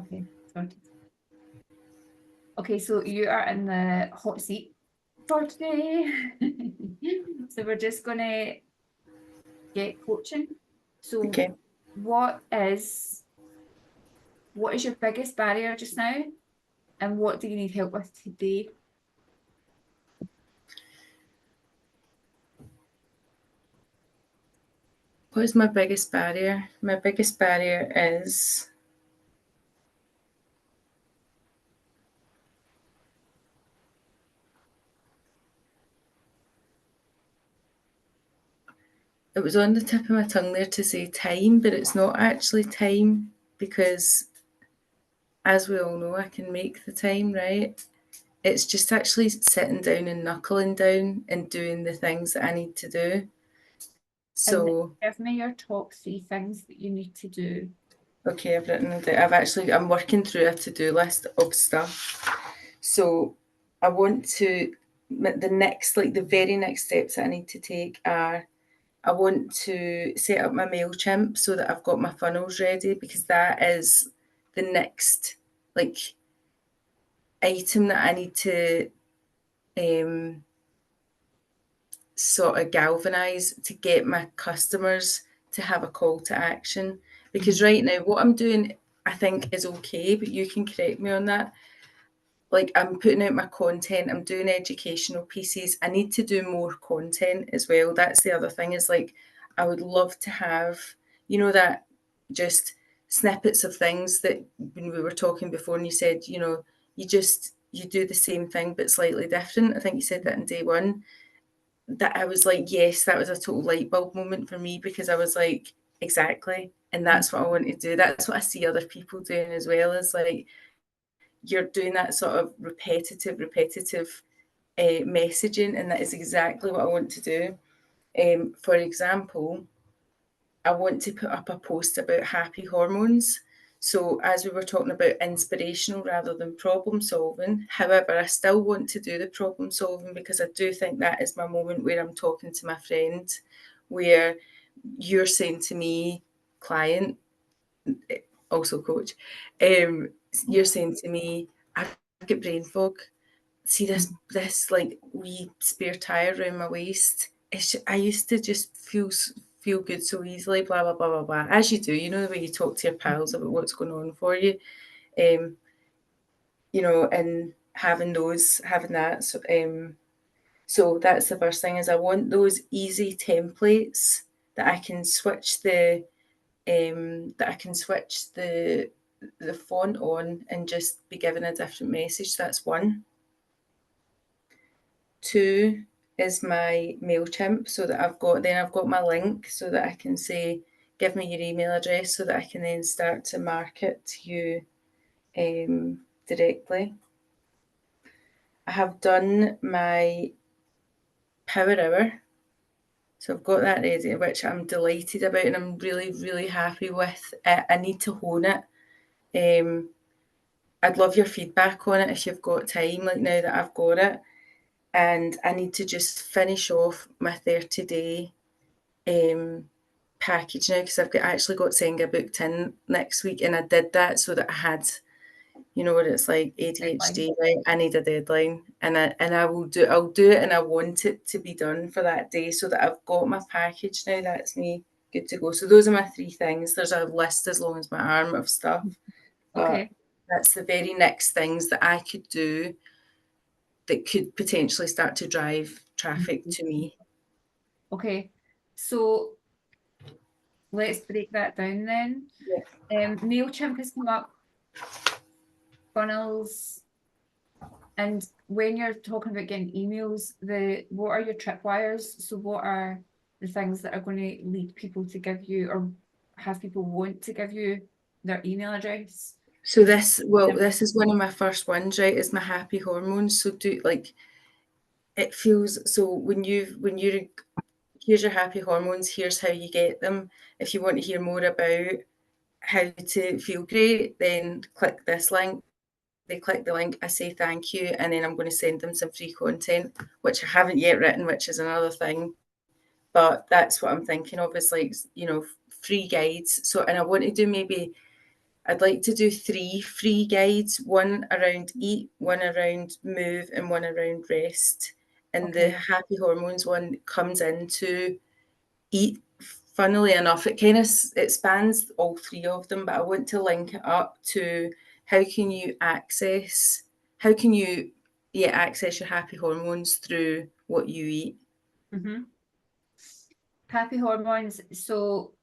Okay, sorted. Okay, so you are in the hot seat for today. So we're just going to get coaching. So Okay. what is your biggest barrier just now? And what do you need help with today? What is my biggest barrier? My biggest barrier is it was on the tip of my tongue there to say time, but it's not actually time, because as we all know, I can make the time, right? It's just actually sitting down and knuckling down and doing the things that I need to do. And So, give me your top 3 things that you need to do. okay, I've written it down. I'm working through a to-do list of stuff. So I want to, the very next steps that I need to take are, I want to set up my MailChimp so that I've got my funnels ready, because that is the next like item that I need to sort of galvanize to get my customers to have a call to action. Because right now what I'm doing I think is okay, but you can correct me on that. Like, I'm putting out my content, I'm doing educational pieces. I need to do more content as well. That's the other thing, is like, I would love to have, that just snippets of things that when we were talking before and you said, you do the same thing but slightly different. I think you said that in day one. That I was like, yes, that was a total light bulb moment for me, because I was like, exactly. And that's what I want to do. That's what I see other people doing as well, is like, you're doing that sort of repetitive messaging, and that is exactly what I want to do. For example, I want to put up a post about happy hormones. So, as we were talking about, inspirational rather than problem solving. However, I still want to do the problem solving, because I do think that is my moment where I'm talking to my friend, where you're saying to me, client, also coach, you're saying to me, I've got brain fog. See this like wee spare tire around my waist. I used to just feel good so easily. Blah blah blah blah blah. As you do, the way you talk to your pals about what's going on for you, um, and having that. So that's the first thing, is I want those easy templates that I can switch the font on and just be given a different message. That's one. Two is my MailChimp, so that I've got my link, so that I can say, give me your email address, so that I can then start to market to you directly. I have done my power hour. So I've got that ready, which I'm delighted about, and I'm really, really happy with. I need to hone it. I'd love your feedback on it if you've got time, like now that I've got it. And I need to just finish off my 30-day package now, because I've actually got Senga booked in next week, and I did that so that I had, what it's like, ADHD, right? I need a deadline, and I'll do it, and I want it to be done for that day, so that I've got my package now. That's me good to go. So those are my 3 things. There's a list as long as my arm of stuff, but Okay. that's the very next things that I could do that could potentially start to drive traffic to me. Okay. So let's break that down then. Yeah. MailChimp has come up, funnels, and when you're talking about getting emails, what are your tripwires? So what are the things that are going to lead people to give you, or have people want to give you, their email address? So this is one of my first ones, right? Is my happy hormones. So it feels so when you're here's your happy hormones, here's how you get them. If you want to hear more about how to feel great, then click this link. They click the link, I say thank you, and then I'm going to send them some free content, which I haven't yet written, which is another thing. But that's what I'm thinking of, is like, free guides. So, and I want to do maybe I'd like to do 3 free guides, one around eat, one around move, and one around rest. And the Okay. happy hormones one comes into eat. Funnily enough, it kind of it spans all 3 of them, but I want to link it up to how can you access how can you access your happy hormones through what you eat. Mm-hmm. Happy hormones. So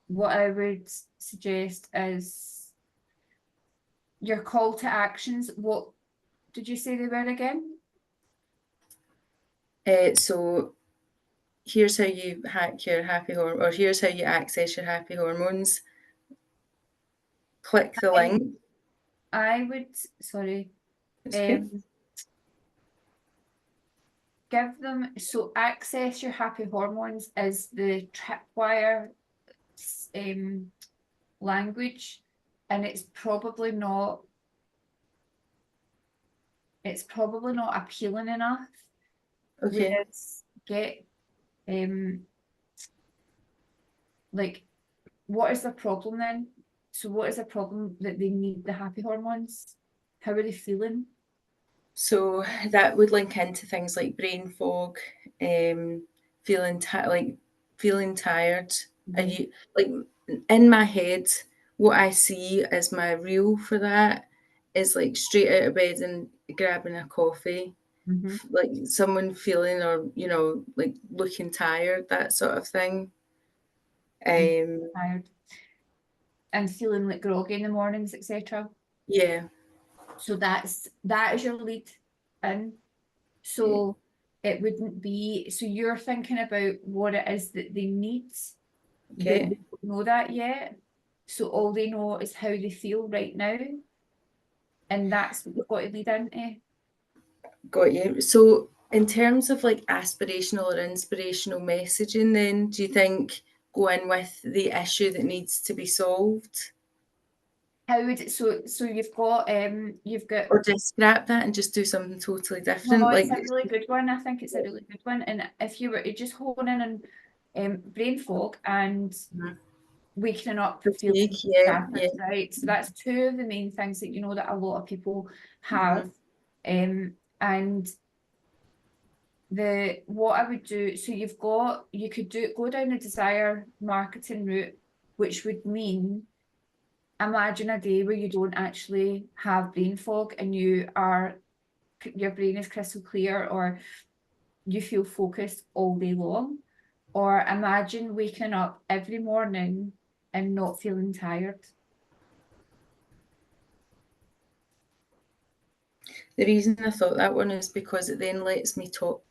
what I would suggest is your call to actions. What did you say they were again? So here's how you hack your happy hormone, or here's how you access your happy hormones. Click the I, link. I would, sorry, It's okay. um, give them, so access your happy hormones is the tripwire language, and it's probably not appealing enough. Okay. Whereas get like, what is the problem then? So what is the problem that they need the happy hormones? How are they feeling? So that would link into things like brain fog, feeling feeling tired. Are Mm-hmm. you like in my head? What I see as my reel for that is like straight out of bed and grabbing a coffee, Mm-hmm. like someone feeling or like looking tired, that sort of thing. Um, Tired and feeling like groggy in the mornings, etc. yeah, So that is your lead in. yeah, So it wouldn't be, so you're thinking about what it is that they need, but they okay. don't know that yet. So all they know is how they feel right now. And that's what you've got to lead into. Got you. So, in terms of like aspirational or inspirational messaging, then do you think go in with the issue that needs to be solved, How would so you've got or just scrap that and just do something totally no, different? it's Like, a really good one. I think it's a really good one. And if you were to just hone in on brain fog and mhm, waking up fatigue, feeling yeah, shattered, yeah, right? So that's two of the main things that you know that a lot of people hmm have. And the what I would do, so you could go down the desire marketing route, which would mean imagine a day where you don't actually have brain fog and your brain is crystal clear, or you feel focused all day long. Or imagine waking up every morning and not feeling tired. The reason I thought that one is because it then lets me talk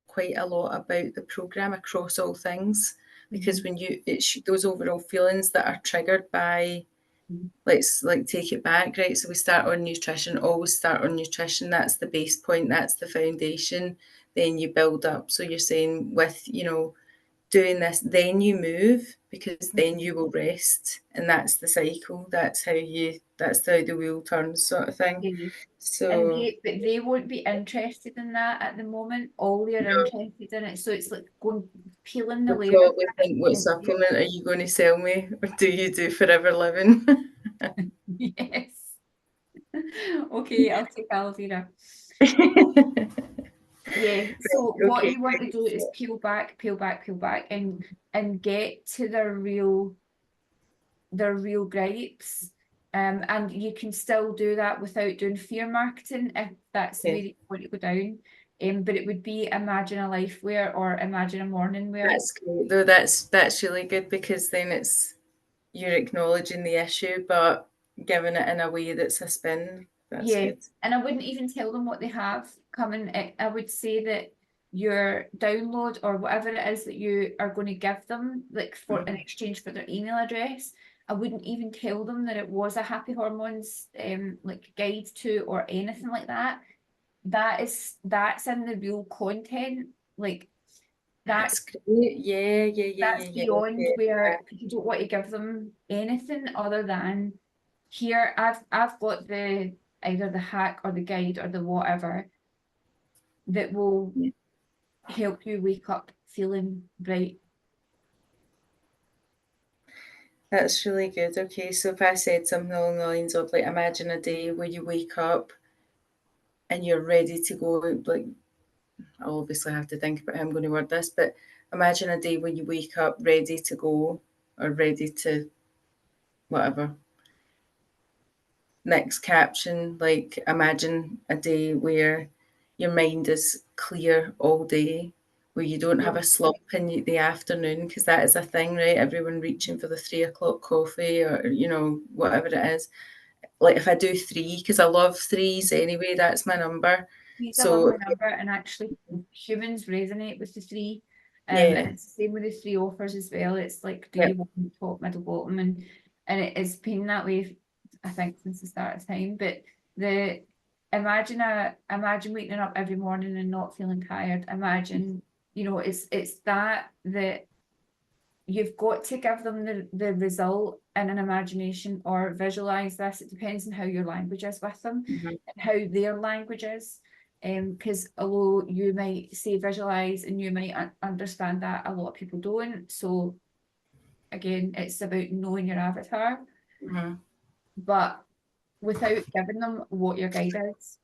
quite a lot about the program across all things. Because Mhm. when it's those overall feelings that are triggered by, Mhm. let's like take it back, right? So we start on nutrition, always start on nutrition. That's the base point, that's the foundation. Then you build up. So you're saying with, doing this, then you move because then you will rest. And that's the cycle. That's how the wheel turns, sort of thing. Yeah. And So they won't be interested in that at the moment. All they're no, interested in it. So it's like going peeling the they'll layers probably back think, what of you. supplement are you going to sell me? Or do you do forever living? Yes. Okay, I'll take aloe vera. Yeah. So what Okay, you want to great. do is peel back, peel back, peel back, and get to their real gripes. And you can still do that without doing fear marketing if that's the way Okay. that you want to go down. But it would be imagine a life wear or imagine a morning wear. That's great though. That's really good because then it's you're acknowledging the issue but giving it in a way that's a spin. That's Yeah. good. And I wouldn't even tell them what they have coming. I would say that your download or whatever it is that you are going to give them, like for in Mhm. exchange for their email address, I wouldn't even tell them that it was a happy hormones like guide to or anything like that. That's in the real content. Like That's that's great. Yeah, yeah, yeah, that's yeah, yeah. beyond Okay. where you don't want to give them anything other than here I've got the either the hack or the guide or the whatever that will Yeah. help you wake up feeling bright. That's really good. Okay, so if I said something along the lines of like, imagine a day where you wake up and you're ready to go, like, I'll obviously have to think about how I'm going to word this, but imagine a day where you wake up ready to go or ready to whatever. Next caption, like, imagine a day where your mind is clear all day, where you don't have a slump in the afternoon, because that is a thing, right? Everyone reaching for the 3 o'clock coffee or, you know, whatever it is. Like if I do 3, because I love threes anyway, that's my number. Three's a So lovely number, and actually humans resonate with the three. And yeah, it's the same with the three offers as well. It's like, do yeah, you want top, middle, bottom? And it has been that way, I think, since the start of time. But the imagine waking up every morning and not feeling tired. Imagine, you know, it's that you've got to give them the result in an imagination or visualize this. It depends on how your language is with them mhm, and how their language is. Because although you might say visualize and you might understand that, a lot of people don't. So again, it's about knowing your avatar, mhm. but without giving them what your guide is.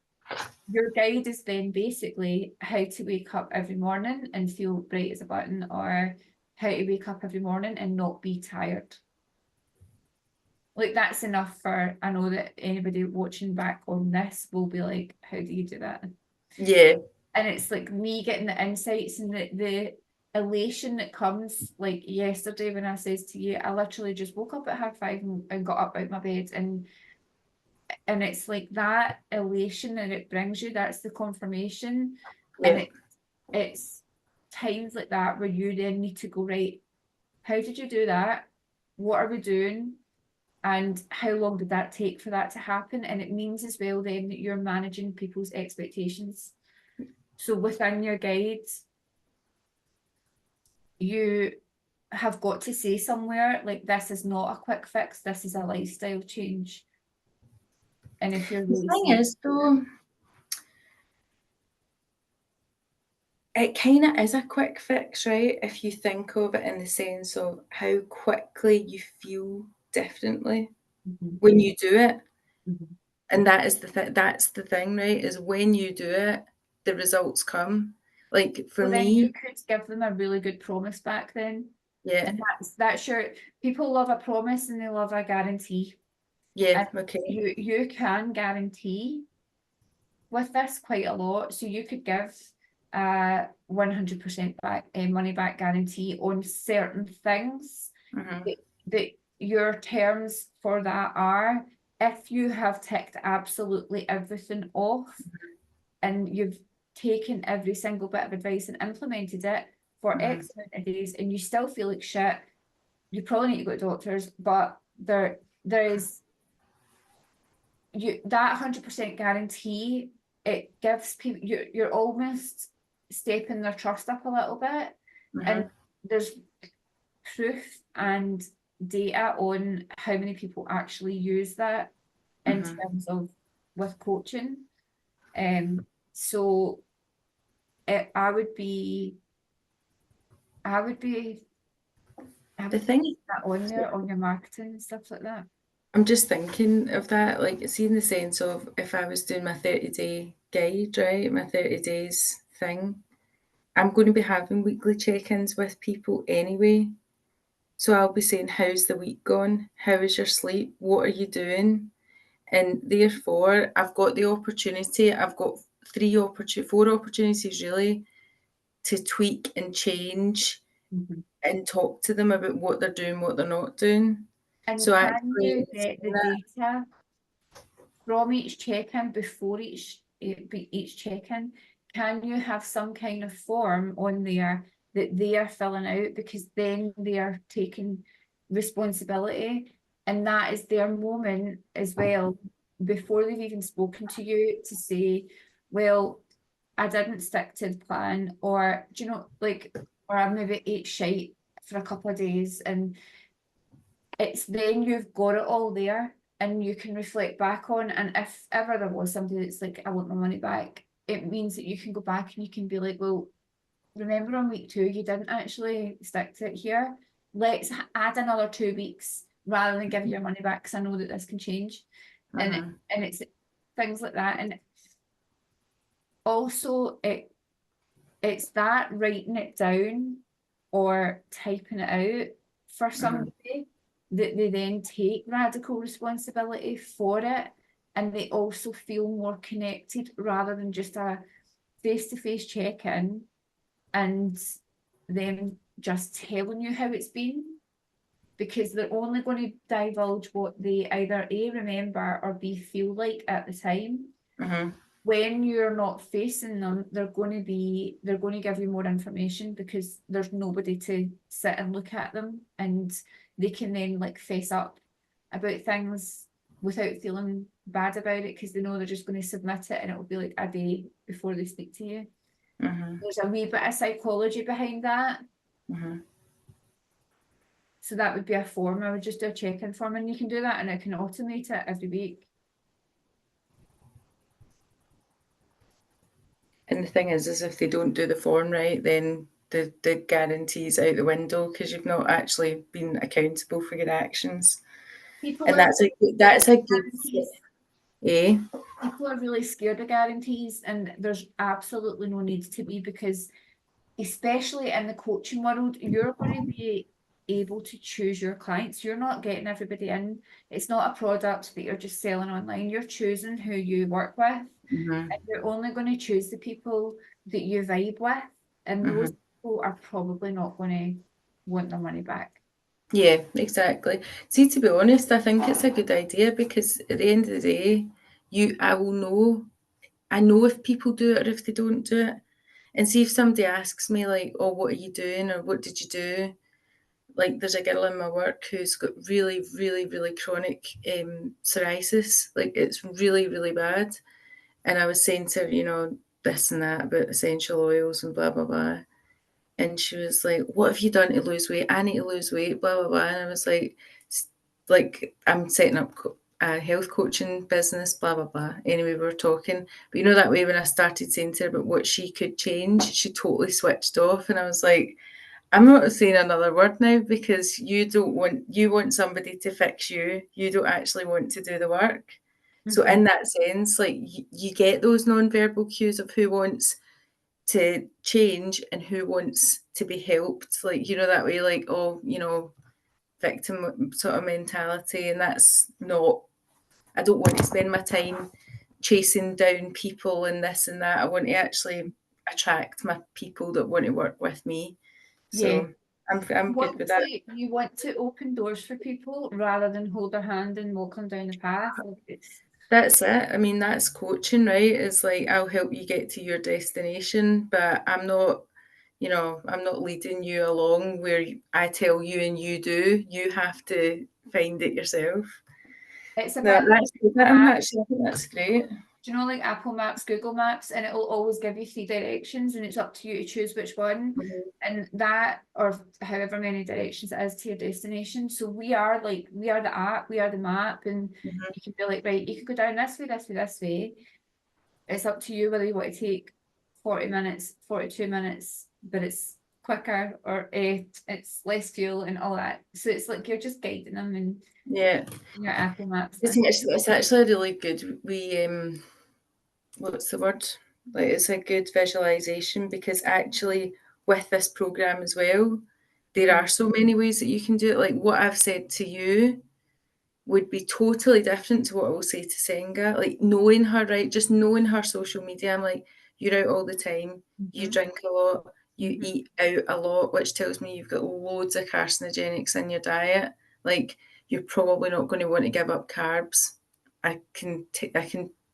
Your guide is then basically how to wake up every morning and feel bright as a button, or how to wake up every morning and not be tired. Like that's enough for, I know that anybody watching back on this will be like, how do you do that? Yeah, And it's like me getting the insights and the elation that comes, like yesterday when I says to you, I literally just woke up at 5:30 and got up out my bed, and it's like that elation that it brings you, that's the confirmation. And yeah, it's times like that where you then need to go, right, how did you do that? What are we doing? And how long did that take for that to happen? And it means as well then that you're managing people's expectations. So within your guide, you have got to say somewhere like, this is not a quick fix, this is a lifestyle change. And if you're the really thing serious, is though, it kind of is a quick fix, right? If you think of it in the sense of how quickly you feel differently Mhm, when you do it. mhm. And that is that's the thing, right? Is when you do it, the results come. Like for So then you me, could give them a really good promise back then. yeah, And that's your, people love a promise and they love a guarantee. yeah, And okay, you can guarantee with this quite a lot. So you could give 100% back money back guarantee on certain things mhm, that your terms for that are, if you have ticked absolutely everything off and you've taken every single bit of advice and implemented it for mhm, X amount of days and you still feel like shit, you probably need to go to doctors. But there is you that 100% guarantee, it gives people, you're almost stepping their trust up a little bit, and mhm, there's proof and data on how many people actually use that in mhm. terms of with coaching. So I would be I would be I The would put thing, that on there on your marketing and stuff like that. I'm just thinking of that, like, see, in the sense of if I was doing my 30-day guide, right, my 30 days thing, I'm going to be having weekly check-ins with people anyway. So I'll be saying, how's the week gone? How is your sleep? What are you doing? And therefore, I've got the opportunity, I've got 4 opportunities really to tweak and change Mhm. and talk to them about what they're doing, what they're not doing. And So can actually, you in get the saying that, data from each check-in before each check-in? Can you have some kind of form on there that they are filling out, because then they are taking responsibility, and that is their moment as well, before they've even spoken to you, to say, well, I didn't stick to the plan, or do you know, like, or I maybe ate shite for a couple of days, and it's then you've got it all there and you can reflect back on. And if ever there was somebody that's like, I want my money back, it means that you can go back and you can be like, well, remember on week 2 you didn't actually stick to it here. Let's add another 2 weeks rather than give your money back because I know that this can change. And Mm-hmm. and it's things like that. And also it's that writing it down or typing it out for somebody that they then take radical responsibility for it, and they also feel more connected rather than just a face-to-face check-in and them just telling you how it's been, because they're only going to divulge what they either A, remember, or B, feel like at the time. Mm-hmm. When you're not facing them, they're going to give you more information because there's nobody to sit and look at them, and they can then like face up about things without feeling bad about it because they know they're just going to submit it and it'll be like a day before they speak to you. Mm-hmm. There's a wee bit of psychology behind that. Mm-hmm. So that would be a form. I would just do a check-in form, and you can do that and I can automate it every week. And the thing is if they don't do the form right, then the guarantee's out the window because you've not actually been accountable for your actions. People And are that's a good guarantees. eh? People are really scared of guarantees, and there's absolutely no need to be, because especially in the coaching world, you're going to be able to choose your clients. You're not getting everybody in. It's not a product that you're just selling online. You're choosing who you work with, Mm-hmm. and you're only going to choose the people that you vibe with, and those people are probably not going to want their money back. Yeah, exactly. See, to be honest, I think it's a good idea because at the end of the day, I know if people do it or if they don't do it. And see if somebody asks me like, oh, what are you doing or what did you do? Like there's a girl in my work who's got really, really, really chronic psoriasis. Like it's really, really bad. And I was saying to her, this and that about essential oils and blah, blah, blah. And she was like, what have you done to lose weight? I need to lose weight, blah, blah, blah. And I was like, I'm setting up a health coaching business, blah, blah, blah. Anyway, we were talking. But that way when I started saying to her about what she could change, she totally switched off. And I was like, I'm not saying another word now because you want somebody to fix you. You don't actually want to do the work. So in that sense, like you get those non-verbal cues of who wants to change and who wants to be helped, like that way, like, oh, victim sort of mentality. And that's not, I don't want to spend my time chasing down people and this and that. I want to actually attract my people that want to work with me. So I'm good with that. You want to open doors for people rather than hold their hand and walk them down the path. That's it. I mean, that's coaching, right? It's like, I'll help you get to your destination, but I'm not leading you along where I tell you and you do. You have to find it yourself. It's a No, bit that's good. I think that's great. Do you know, like Apple Maps, Google Maps, and it'll always give you 3 directions, and it's up to you to choose which one. Mm-hmm. And that, or however many directions it is to your destination. So we are the app, we are the map, and you can be like, right, you could go down this way, this way, this way. It's up to you whether you want to take 40 minutes, 42 minutes, but it's quicker, or it's less fuel and all that. So it's like you're just guiding them in your Apple Maps. It's actually really good. What's the word? Like, it's a good visualization because actually with this program as well, there are so many ways that you can do it. Like what I've said to you would be totally different to what I will say to Senga. Like knowing her, right? Just knowing her social media, I'm like, you're out all the time, you drink a lot, you eat out a lot, which tells me you've got loads of carcinogenics in your diet. Like you're probably not going to want to give up carbs. I can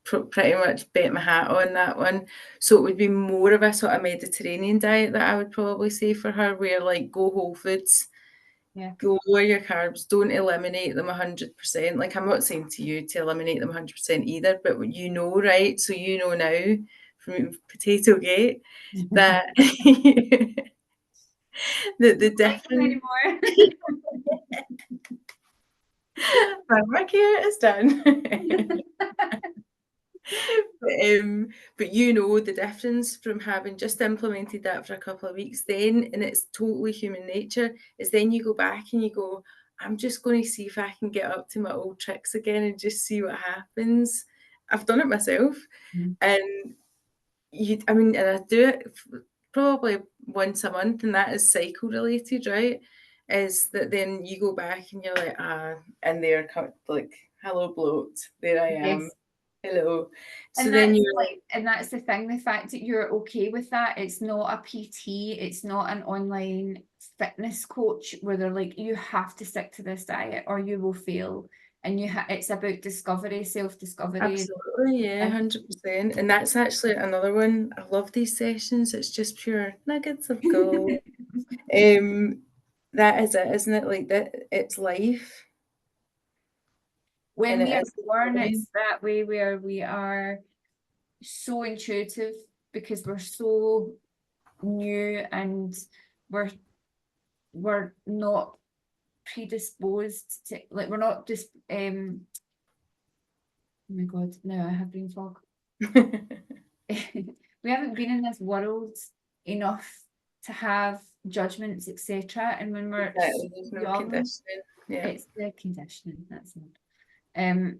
pretty much bet my hat on that one. So it would be more of a sort of Mediterranean diet that I would probably say for her, where like go whole foods. Yeah. Lower your carbs, don't eliminate them 100%. Like I'm not saying to you to eliminate them 100% either, but right? So now from Potato Gate that the difference. My work here is done. But the difference from having just implemented that for a couple of weeks then, and it's totally human nature, is then you go back and you go, I'm just going to see if I can get up to my old tricks again and just see what happens. I've done it myself, and and I do it probably once a month, and that is cycle related, right? Is that then you go back and you're like, and they're like, hello, bloat, there I am, Yes. hello. So And then that's you're like, and that's the thing, the fact that you're okay with that, it's not a PT, it's not an online fitness coach where they're like, you have to stick to this diet or you will fail. And it's about discovery, self-discovery. absolutely, yeah, 100%. And that's actually another one. I love these sessions. It's just pure nuggets of gold. That is it, isn't it? Like that, it's life, When and we it are is born, discovery. it's that way where we are so intuitive because we're so new and we're we're not predisposed to, like, we're not just oh my god, now I have brain fog. We haven't been in this world enough to have judgments, etc. And when we're Exactly. There's no young, conditioning. Yeah. it's the conditioning, that's it. And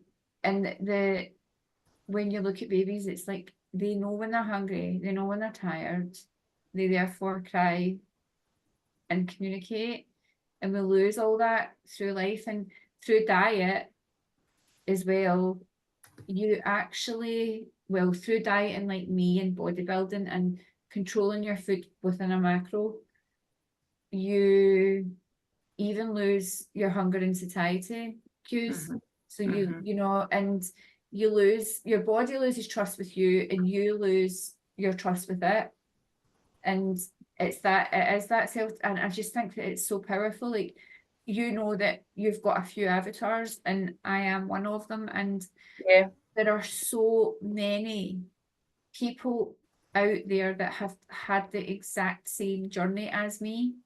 when you look at babies, it's like they know when they're hungry, they know when they're tired, they therefore cry and communicate. And we lose all that through life and through diet as well. You actually, well, through dieting like me and bodybuilding and controlling your food within a macro, you even lose your hunger and satiety cues. Mm-hmm. So Mm-hmm. you know, and you lose, your body loses trust with you and you lose your trust with it. And it is that self, and I just think that it's so powerful. Like, you know that you've got a few avatars and I am one of them, and Yeah. there are so many people out there that have had the exact same journey as me,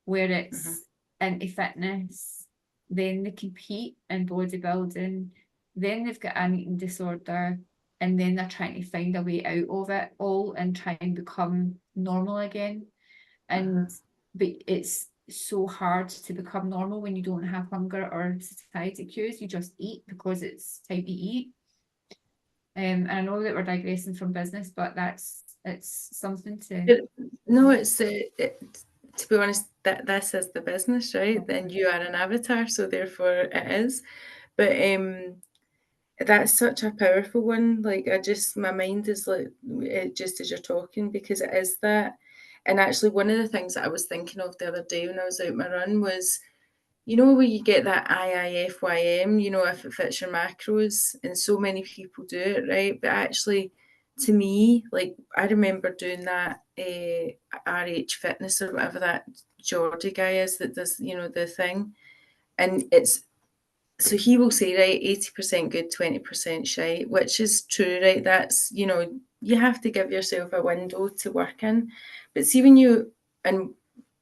where Mm-hmm. it's into fitness, then they compete in bodybuilding, then they've got an eating disorder, and then they're trying to find a way out of it all and try and become normal again. Mm-hmm. And but it's so hard to become normal when you don't have hunger or satiety cues. You just eat because it's time to eat. And I know that we're digressing from business, but it's something to. No, to be honest, that this is the business, right? Then you are an avatar, so therefore it is. But that's such a powerful one. Like, my mind is like it just as you're talking, because it is that. And actually, one of the things that I was thinking of the other day when I was out my run was, you know, where you get that IIFYM, you know, if it fits your macros, and so many people do it, right? But actually, to me, like, I remember doing that RH Fitness or whatever that Geordie guy is that does, you know, the thing. And so he will say, right, 80% good, 20% shite, which is true, right? That's, you know, you have to give yourself a window to work in. But see, and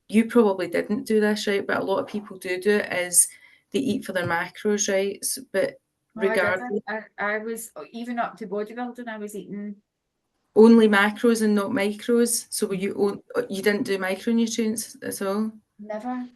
you probably didn't do this, right? But a lot of people do it, is they eat for their macros, right? So, but No, I regardless, didn't. I was, even up to bodybuilding, I was eating. only macros and not micros. So you didn't do micronutrients at all? Never.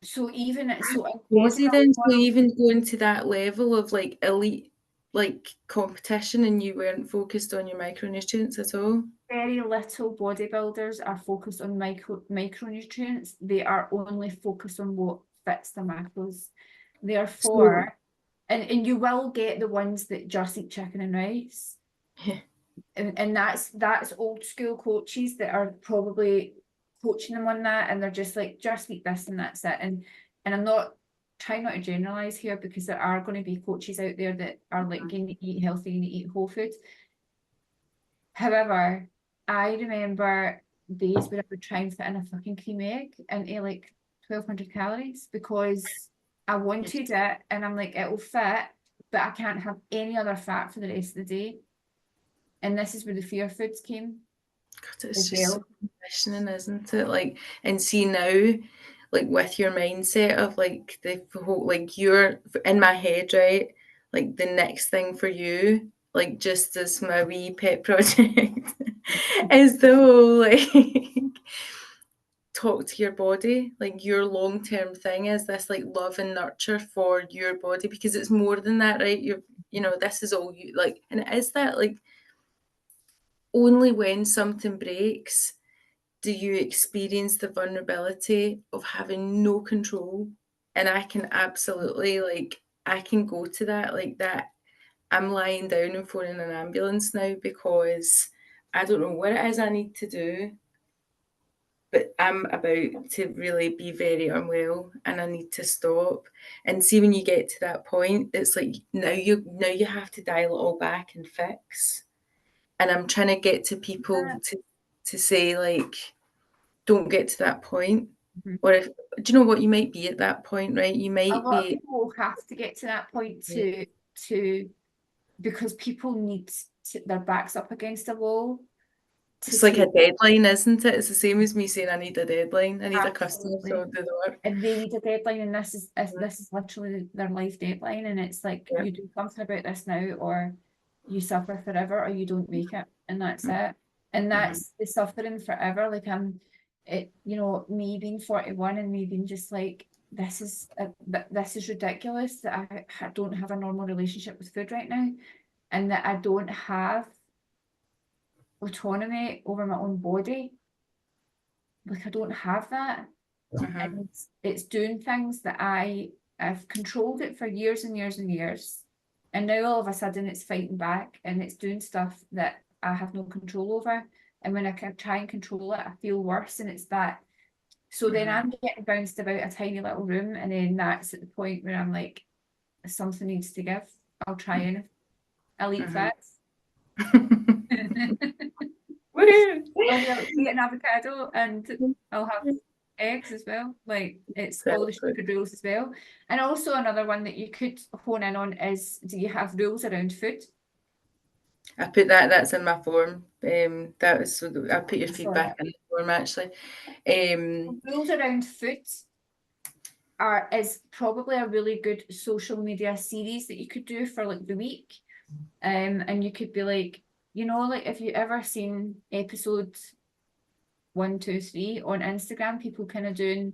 So even so in Crazy then. bodybuilding So world, even going to that level of like elite, like competition, and you weren't focused on your micronutrients at all? very little bodybuilders are focused on micronutrients. They are only focused on what fits the macros. So, Therefore, and you will get the ones that just eat chicken and rice. yeah. And that's old school coaches that are probably coaching them on that, and they're just like, just eat this and that's it. And I'm not trying not to generalize here, because there are going to be coaches out there that are like, you need to eat healthy, you need to eat whole food. However, I remember days where I would try and fit in a fucking cream egg and eat like 1,200 calories because I wanted it, and I'm like, it'll fit, but I can't have any other fat for the rest of the day. And this is where the fear foods came God, it's as just so well. conditioning, isn't it? Like, and see now, like with your mindset of like the whole, like you're in my head, right? Like the next thing for you, like just as my wee pet project, is the whole like talk to your body. Like your long-term thing is this like love and nurture for your body, because it's more than that, right? This is all you like, and it is that like only when something breaks do you experience the vulnerability of having no control. And I can absolutely like I can go to that like that. I'm lying down and phoning an ambulance now because I don't know what it is I need to do, but I'm about to really be very unwell and I need to stop. And see, when you get to that point, it's like now you have to dial it all back and fix. And I'm trying to get to people to say like, don't get to that point. Mhm. Or if do you know what, you might be at that point, right? You A might lot of be. people will have to get to that point to because people need their backs up against a wall to It's like take a deadline, isn't it? It's the same as me saying I need a deadline. I need a customer absolutely. to do the work. And they need a deadline, and this is literally their life deadline, and it's like Yeah. you do something about this now, or you suffer forever, or you don't make it, and that's it. And that's the suffering forever. Like me being 41 and me being just like, this is ridiculous that I don't have a normal relationship with food right now, and that I don't have autonomy over my own body. Like I don't have that. And it's doing things that I've controlled it for years and years and years, and now all of a sudden it's fighting back and it's doing stuff that I have no control over, and when I can try and control it I feel worse, and it's that. So then I'm getting bounced about a tiny little room, and then that's at the point where I'm like, something needs to give. I'll try and I'll eat fats. I'll eat an avocado, and I'll have eggs as well. Like it's all the Exactly. stupid rules as well. And also another one that you could hone in on is, do you have rules around food? I put that's in my form. That was so I put your Sorry. feedback in the form actually. Rules around food is probably a really good social media series that you could do for like the week. And you could be like, like if you ever seen episode 1, 2, 3 on Instagram, people kind of doing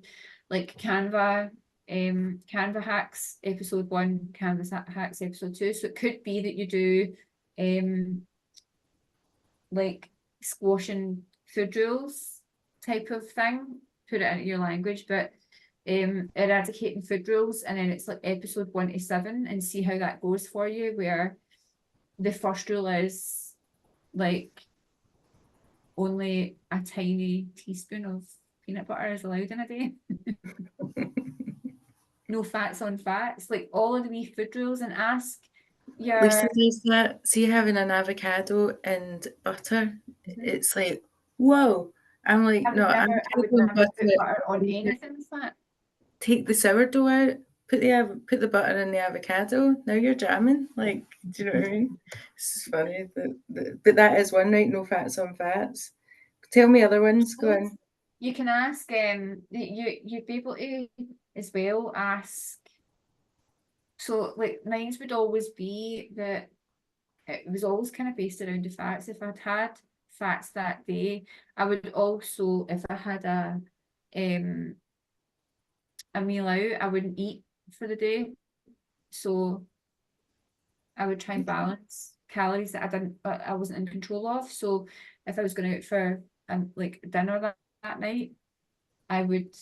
like Canva hacks episode 1, Canvas hacks episode 2. So it could be that you do like squashing food rules type of thing, put it into your language, but eradicating food rules, and then it's like episode 1 to 7, and see how that goes for you, where the first rule is like only a tiny teaspoon of peanut butter is allowed in a day. No fats on fats, like all of the wee food rules, and ask Lisa your does that. See, having an avocado and butter, it's like, whoa. I'm like, no, I would avocado and never put butter. butter on anything fat. Take the sourdough out, put the butter in the avocado. Now you're jamming. Like, do you know what I mean? It's funny, but that is one, right? No fats on fats. Tell me other ones. Go on. You can ask you'd be able to as well ask. So like mine would always be that it was always kind of based around the fats. If I'd had fats that day, I would also, if I had a meal out, I wouldn't eat for the day. So I would try and balance calories that I wasn't in control of. So if I was going out for like dinner that night, I would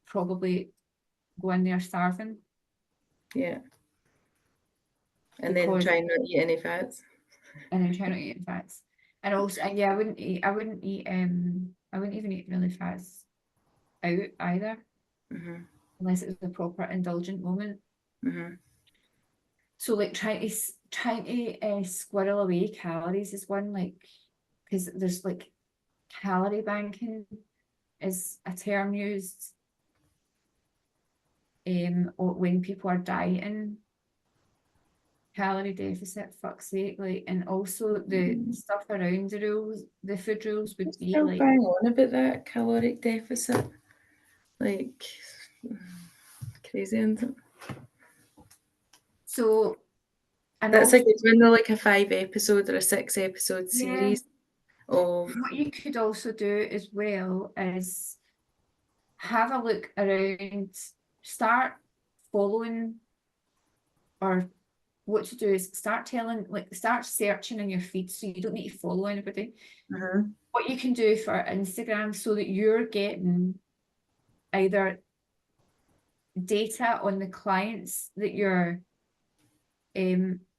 probably go in there starving. Yeah. And then Because try not to eat any fats. and then try not to eat fats. And also, and yeah, I wouldn't eat I wouldn't even eat really fats out either, unless it was a proper indulgent moment. So like trying to squirrel away calories is one, like, because there's like calorie banking is a term used or when people are dieting. Calorie deficit, fuck's sake, like, and also the stuff around the food rules would be Still like, bang on about that caloric deficit. Like, crazy, isn't it? so, and That's also, like it's when they're like a 5 episode or a 6 episode yeah, series of what you could also do as well is have a look around, start following, or what to do is start searching in your feed, so you don't need to follow anybody. Mm-hmm. What you can do for Instagram, so that you're getting either data on the clients that you're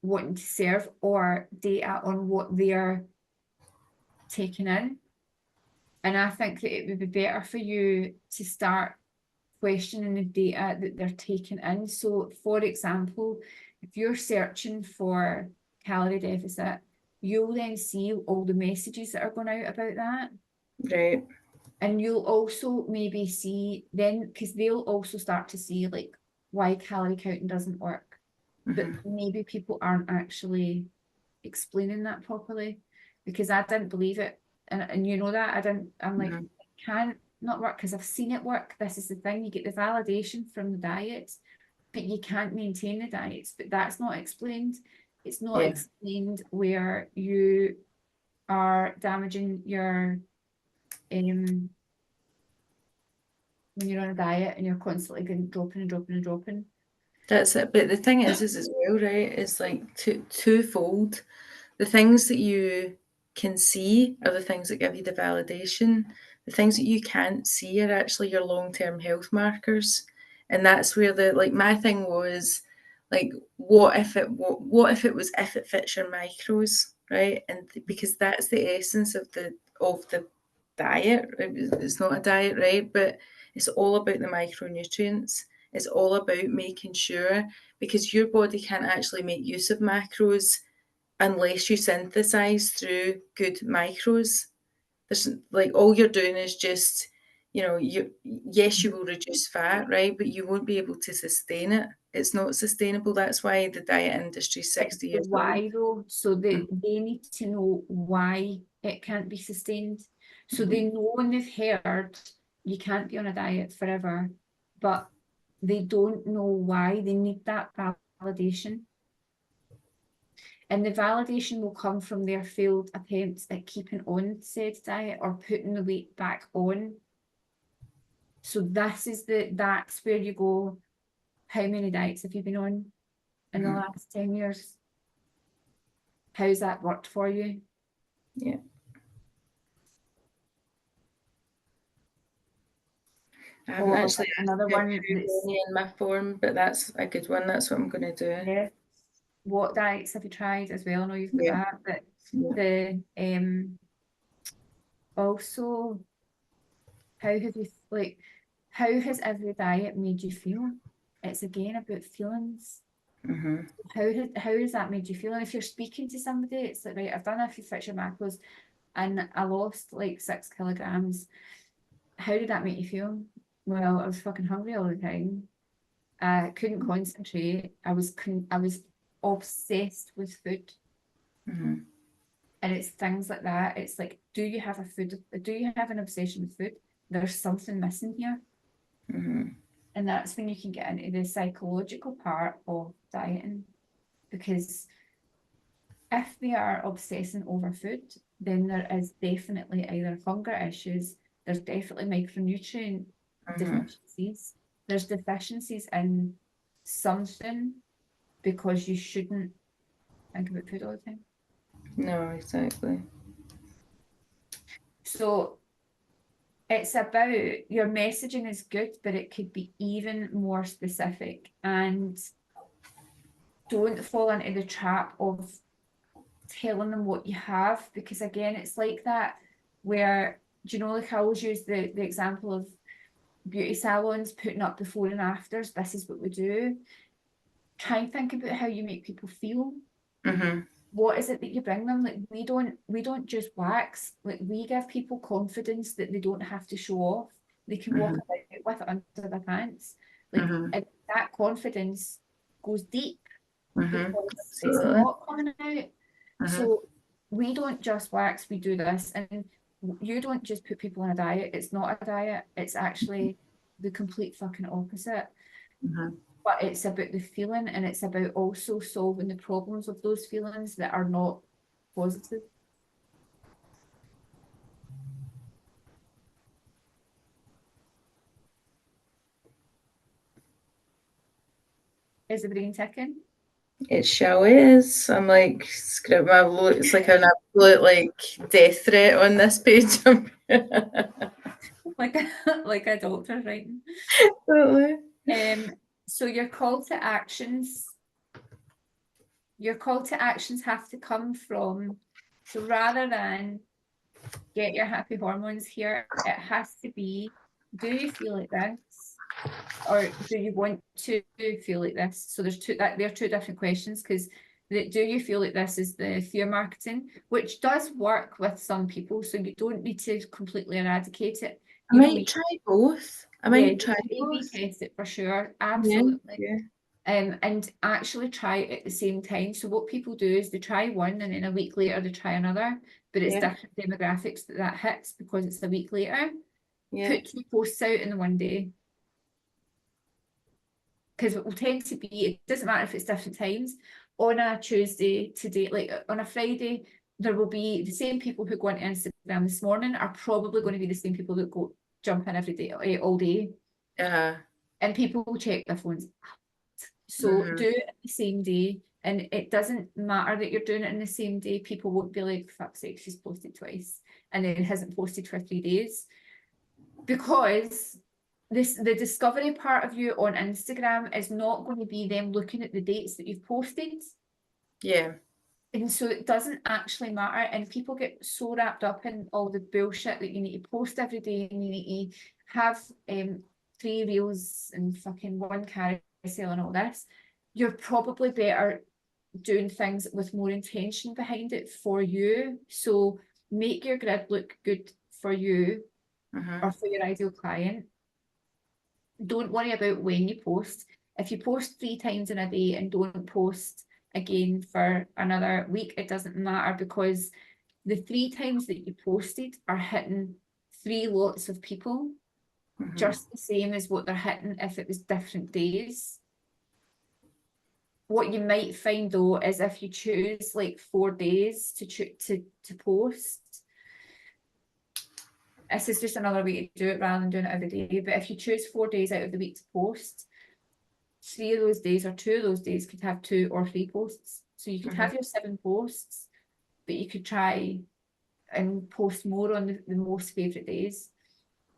wanting to serve, or data on what they're taking in. And I think that it would be better for you to start questioning the data that they're taking in. So, for example, if you're searching for calorie deficit, you'll then see all the messages that are going out about that. Right. And you'll also maybe see then, because they'll also start to see like why calorie counting doesn't work. But maybe people aren't actually explaining that properly, because I didn't believe it. And you know that, I'm like, it can't not work because I've seen it work. This is the thing, you get the validation from the diets, but you can't maintain the diets. But that's not explained. It's not Yeah. explained where you are damaging your when you're on a diet and you're constantly dropping and dropping and dropping. That's it. But the thing is as well, right, is like twofold. The things that you can see are the things that give you the validation. The things that you can't see are actually your long-term health markers. And that's where my thing was like, what if it was if it fits your macros, right? And because that's the essence of the diet. It's not a diet, right? But it's all about the micronutrients. It's all about making sure, because your body can't actually make use of macros unless you synthesize through good macros. There's like all you're doing is just, yes, you will reduce fat, right? But you won't be able to sustain it. It's not sustainable. That's why the diet industry is It's 60 the years old. why though, so they need to know why it can't be sustained. So they know, and they've heard you can't be on a diet forever, but they don't know why. They need that validation. And the validation will come from their failed attempts at keeping on said diet or putting the weight back on. So that's where you go, how many diets have you been on in the last 10 years? How's that worked for you? Yeah. I haven't Or actually asked another about one how that's, many in my form, but that's a good one. That's what I'm going to do. yeah, what diets have you tried as well? I know you've got Yeah. that, but Yeah. the also, how have you like how has every diet made you feel? It's again about feelings. Mm-hmm. How has that made you feel? And if you're speaking to somebody, it's like, right, I've done a few fixture macros and I lost like 6 kilograms. How did that make you feel? Well, I was fucking hungry all the time. I couldn't concentrate. I was obsessed with food. Mm-hmm. And it's things like that. It's like, do you have an obsession with food? There's something missing here. Mm-hmm. And that's when you can get into the psychological part of dieting. Because if they are obsessing over food, then there is definitely either hunger issues, there's definitely micronutrient Mm-hmm. deficiencies, there's deficiencies in something, because you shouldn't think about food all the time. No, exactly. So it's about, your messaging is good, but it could be even more specific. And don't fall into the trap of telling them what you have, because again, it's like that where, do you know, like I always use the example of beauty salons putting up before and afters. This is what we do. Try and think about how you make people feel. Mm-hmm. What is it that you bring them? Like we don't just wax. Like we give people confidence that they don't have to show off. They can walk Mm-hmm. about with it under their pants. Like, Mm-hmm. and that confidence goes deep, Mm-hmm. because it's Absolutely. not coming out. Mm-hmm. So we don't just wax, we do this. And you don't just put people on a diet. It's not a diet. It's actually the complete fucking opposite. Mm-hmm. But it's about the feeling, and it's about also solving the problems of those feelings that are not positive. Is the brain ticking? It shall is. I'm like, it's like an absolute like death threat on this page. Like like a doctor writing. Totally. So your call to actions have to come from, so rather than get your happy hormones here, it has to be, do you feel like this? Or do you want to feel like this? So there are two different questions, because the do you feel like this is the fear marketing, which does work with some people, so you don't need to completely eradicate it. I You don't might need, try both. I yeah, might you try should A/B both. test it for sure, Yeah, absolutely. yeah, And actually try it at the same time. So what people do is they try one and then a week later they try another, but it's yeah, different demographics that hits because it's a week later. yeah. Put 2 posts out in the one day, because it will tend to be, it doesn't matter if it's different times. On a Tuesday today, like on a Friday, there will be the same people who go onto Instagram this morning are probably going to be the same people that go jump in every day, all day, Uh-huh. and people will check their phones. So Mm-hmm. do it the same day, and it doesn't matter that you're doing it in the same day. People won't be like, fuck's sake, she's posted twice and then hasn't posted for 3 days, because the discovery part of you on Instagram is not going to be them looking at the dates that you've posted. Yeah. And so it doesn't actually matter. And people get so wrapped up in all the bullshit that you need to post every day and you need to have 3 reels and fucking 1 carousel and all this. You're probably better doing things with more intention behind it for you. So make your grid look good for you Uh-huh. or for your ideal client. Don't worry about when you post. If you post 3 times in a day and don't post again for another week, it doesn't matter, because the 3 times that you posted are hitting 3 lots of people, just the same as what they're hitting if it was different days. What you might find though is if you choose like 4 days to post, this is just another way to do it rather than doing it every day. But if you choose 4 days out of the week to post, 3 of those days or 2 of those days could have 2 or 3 posts. So you could have your 7 posts, but you could try and post more on the most favourite days.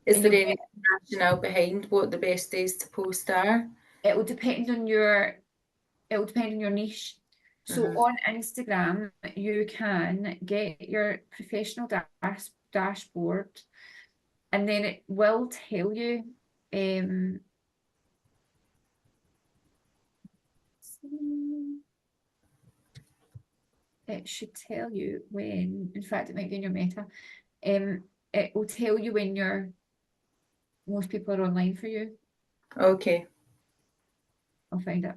Is And there you'll any get, rationale behind what the best days to post are? it will depend on your niche. So on Instagram, you can get your professional dashboard, and then it will tell you, it should tell you when, in fact, it might be in your meta. It will tell you when most people are online for you. Okay. I'll find it.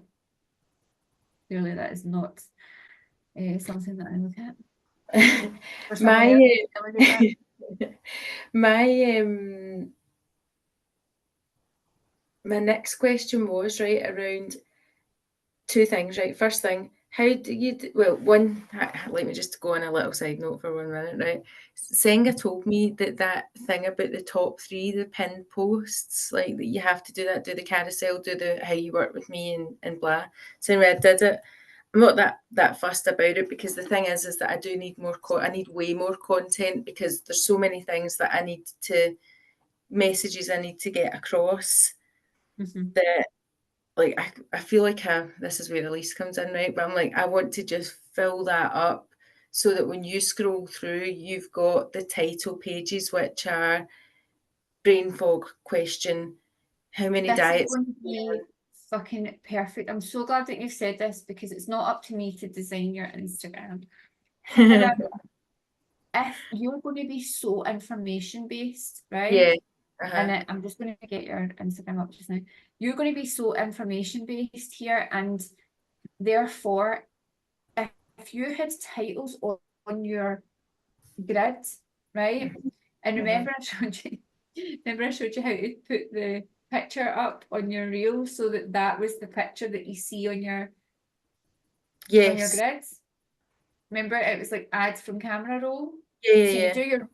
Clearly, that is not something that I look at. For someone else, My delegate that. my my next question was right around 2 things, right? First thing, how do you well, one, let me just go on a little side note for 1 minute, right? Senga told me that thing about the top 3, the pinned posts, like, that you have to do that, do the carousel, do the how you work with me and blah. So anyway, I did it. I'm not that fussed about it, because the thing is that I do need more I need way more content, because there's so many things that I need to messages I need to get across that, like, I feel like this is where the lease comes in, right? But I'm like, I want to just fill that up so that when you scroll through, you've got the title pages, which are brain fog question, how many This is diets? going to be fucking perfect. I'm so glad that you've said this, because it's not up to me to design your Instagram. However, if you're going to be so information based, right? Yeah. And Uh-huh. I'm just going to get your Instagram up just now. You're going to be so information based here, and therefore, if you had titles on your grid, right? And Mhm. remember I showed you how to put the picture up on your reel, so that was the picture that you see on your Yes. grids. Remember, it was like ads from camera roll. Yeah, So you yeah, do your,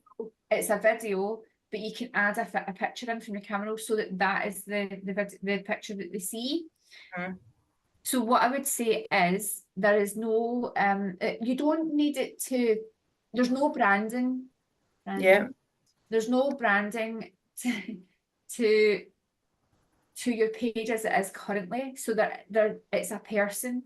it's a video, but you can add a picture in from your camera roll, so that is the picture that they see. yeah. So what I would say is there is no you don't need it to, there's no branding. Yeah. There's no branding to to your page as it is currently, so that it's a person,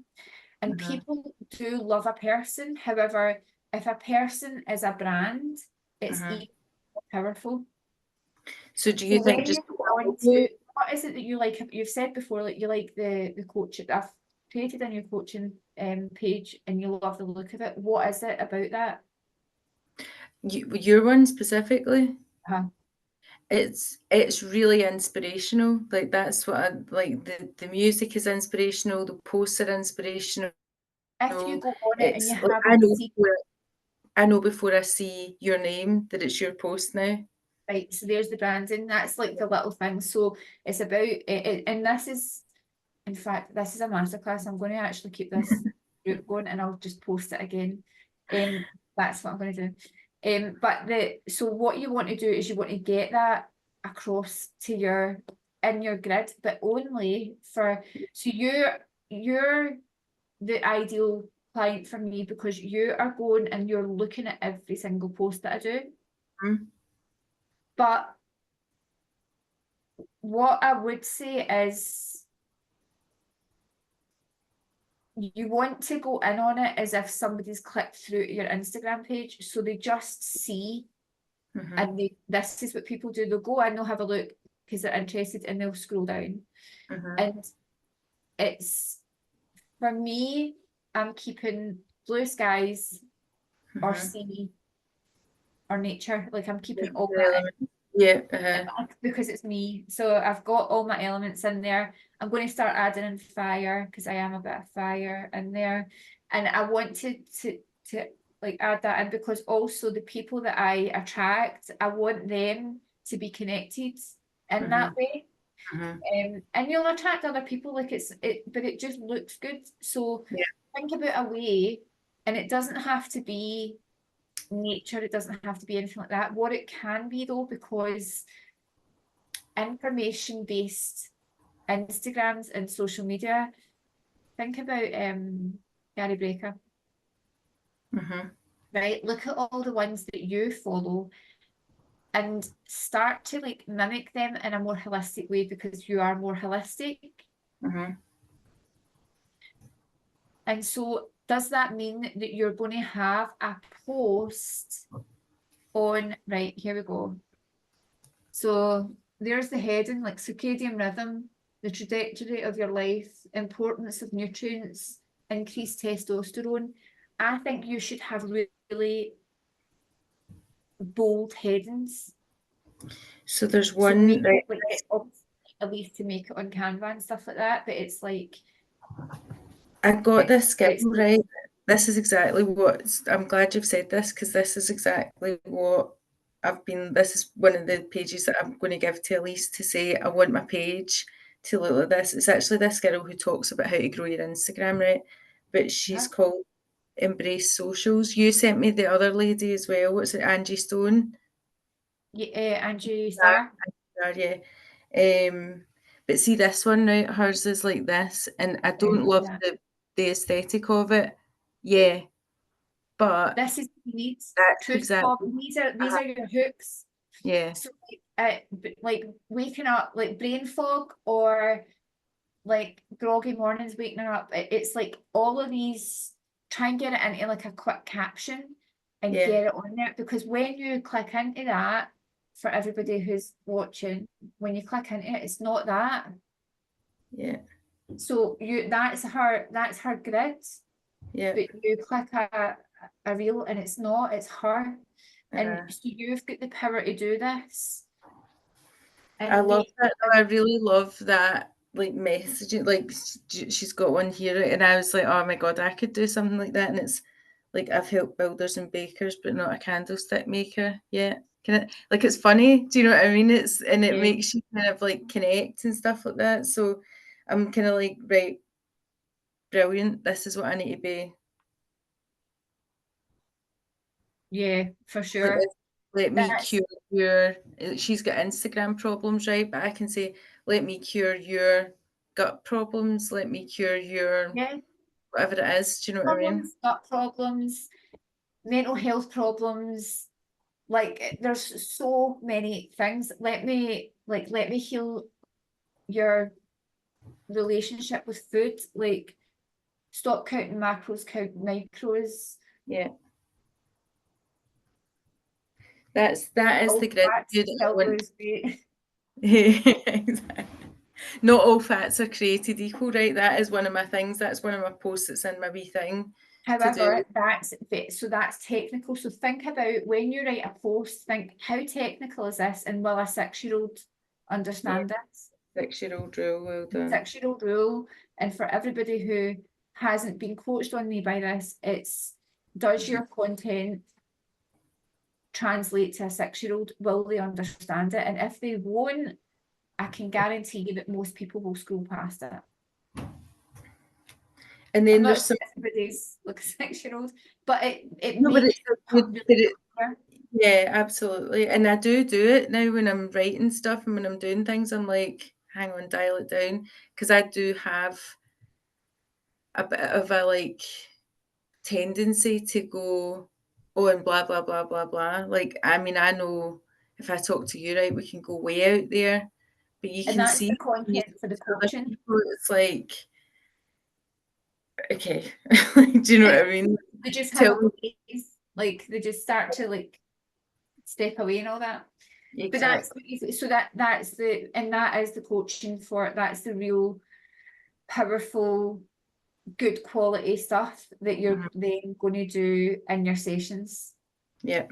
and Uh-huh. people do love a person. However, if a person is a brand, it's Uh-huh. even more powerful. So do So you think when just you go on to, what is it that you like? You've said before, like you like the coaching. I've created a new coaching page, and you love the look of it. What is it about that? your one specifically? Uh-huh. It's really inspirational. Like that's what I like. The music is inspirational. The posts are inspirational. If you go on it and you It's like haven't seen, I know before I see your name that it's your post now. right, so there's the branding. That's like the little thing. So it's about it, and this is, in fact, this is a masterclass. I'm going to actually keep this group going, and I'll just post it again. That's what I'm going to do. But so what you want to do is you want to get that across to your in your grid, but only for, so you're the ideal client for me because you are going and you're looking at every single post that I do. Mhm. But what I would say is you want to go in on it as if somebody's clicked through to your Instagram page, so they just see, Mhm. and this is what people do. They'll go in, they'll have a look because they're interested, and they'll scroll down. Mhm. And it's, for me, I'm keeping blue skies or Mhm. sea or nature. Like I'm keeping all The that element. Yeah. in because it's me. So I've got all my elements in there. I'm going to start adding in fire because I am a bit of fire in there. And I want to like add that in because also the people that I attract, I want them to be connected in that Mhm. way. Mhm. And you'll attract other people, like but it just looks good. So Yeah. think about a way, and it doesn't have to be nature, it doesn't have to be anything like that. What it can be though, because information based Instagrams and social media, think about Gary Breaker, Mhm. right? Look at all the ones that you follow and start to like mimic them in a more holistic way because you are more holistic. Mhm. And so does that mean that you're going to have a post on, right, here we go. So there's the heading, like circadian rhythm, the trajectory of your life, importance of nutrients, increased testosterone. I think you should have really bold headings. So there's So one make right. it like at least to make it on Canva and stuff like that. But it's like I got this skill it's right. This is exactly what I'm glad you've said this because this is exactly what I've been. This is one of the pages that I'm going to give to Elise to say I want my page to look like this. It's actually this girl who talks about how to grow your Instagram, right? But she's yeah, called Embrace Socials. You sent me the other lady as well. What's it, Angie Stone? yeah, Angie Starr. Yeah. But see this one now, hers is like this, and I don't love Yeah. the aesthetic of it. Yeah, but This is what you need. that's Truth Bob. exactly These are your hooks. yeah, So like waking up, like brain fog or like groggy mornings waking up. It's like all of these, try and get it into like a quick caption and yeah, get it on there because when you click into that, for everybody who's watching, when you click into it, it's not that. yeah, So that's her grid, yeah. but you click a reel and it's not, it's her. And Uh, so you've got the power to do this I and love make that though. I really love that like messaging. Like she's got one here, and I was like, oh my god, I could do something like that. And it's like I've helped builders and bakers, but not a candlestick maker yet. Can it like it's funny? Do you know what I mean? It's and it yeah, makes you kind of like connect and stuff like that. So I'm kind of like, right, brilliant. This is what I need to be. yeah, for Like, sure. let me That's cure your. She's got Instagram problems, right? But I can say, let me cure your. gut problems, let me cure your Yeah, whatever it is. Do you know what I mean? gut problems, mental health problems. Like there's so many things. Let me heal your relationship with food. Like stop counting macros, count micros. Yeah. That is the All fats gratitude I still want. lose weight. Exactly. Not all fats are created equal, right? That is one of my things. That's one of my posts that's in my wee thing to do. However, that's technical. So think about when you write a post, think how technical is this, and will a 6-year-old understand this? 6-year-old rule, well done. 6-year-old rule. And for everybody who hasn't been coached on me by this, it's does your content translate to a 6-year-old? Will they understand it? And if they won't, I can guarantee you that most people will scroll past it. And I'm then not there's some. saying everybody's like a 6-year-old, but it No, but makes it's so good really that it, clear. yeah, absolutely. And I do it now when I'm writing stuff and when I'm doing things. I'm like, hang on, dial it down, because I do have a bit of a like tendency to go, oh, and blah blah blah blah blah. Like, I mean, I know if I talk to you, right, we can go way out there, but you And can that's see the when you content for the speak to other coaching. people, it's like, okay, do you know what I mean? They just have Tell a me ways, like they just start to like step away and all that. But that's exactly. so that's the and that is the coaching for it. That's the real powerful, good quality stuff that you're Mhm. then going to do in your sessions. Yeah.